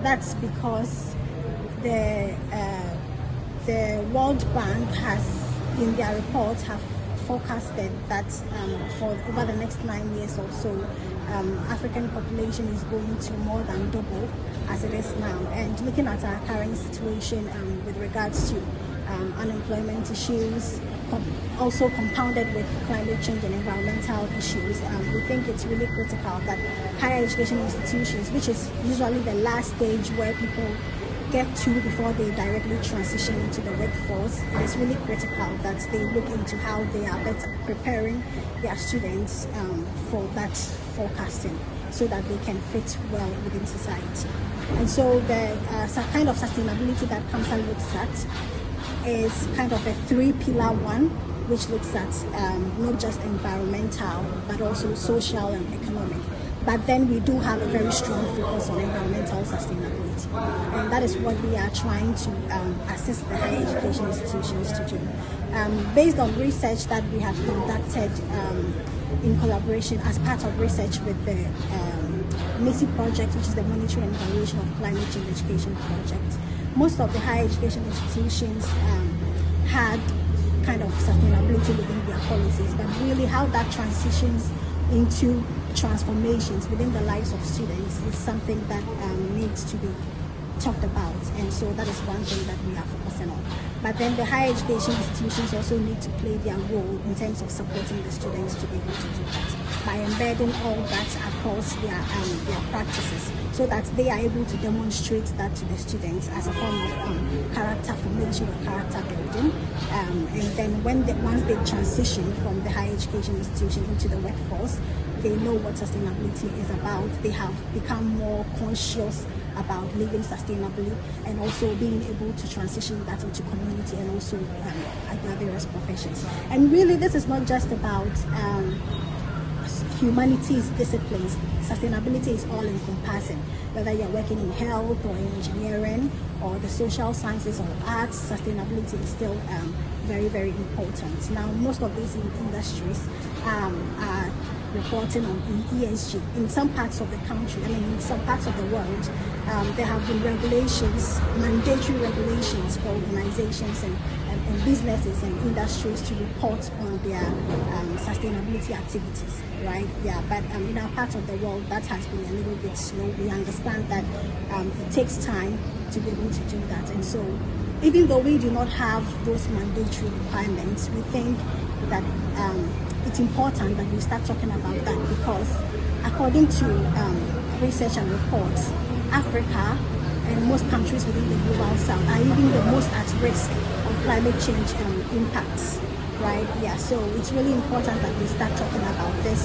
that's because the World Bank has, in their report, have forecasted that for over the next 9 years or so, African population is going to more than double as it is now. And looking at our current situation with regards to unemployment issues, also compounded with climate change and environmental issues, we think it's really critical that higher education institutions, which is usually the last stage where people get to before they directly transition into the workforce, it is really critical that they look into how they are better preparing their students for that forecasting, so that they can fit well within society. And so the kind of sustainability that CAMSA looks at is kind of a 3-pillar one, which looks at not just environmental but also social and economic. But then we do have a very strong focus on environmental sustainability, and that is what we are trying to assist the higher education institutions to do. Based on research that we have conducted in collaboration as part of research with the MISI project, which is the Monitoring and Evaluation of Climate Change Education project, most of the higher education institutions had kind of sustainability within their policies, but really how that transitions into transformations within the lives of students is something that needs to be talked about, and so that is one thing that we are focusing on. But then the higher education institutions also need to play their role in terms of supporting the students to be able to do that by embedding all that across their practices, so that they are able to demonstrate that to the students as a form of character formation or character building. And then once they transition from the higher education institution into the workforce, they know what sustainability is about. They have become more conscious about living sustainably, and also being able to transition that into community and also their various professions. And really, this is not just about humanities disciplines. Sustainability is all encompassing, whether you're working in health or in engineering or the social sciences or arts. Sustainability is still very, very important. Now, most of these industries are reporting on ESG. In some parts of the country, in some parts of the world, there have been regulations, mandatory regulations for organizations and businesses and industries to report on their sustainability activities, right? Yeah, but in our part of the world, that has been a little bit slow. We understand that it takes time to be able to do that, and so even though we do not have those mandatory requirements, we think that it's important that we start talking about that, because according to research and reports, Africa and most countries within the global south are even the most at risk of climate change impacts, right? Yeah, so it's really important that we start talking about this.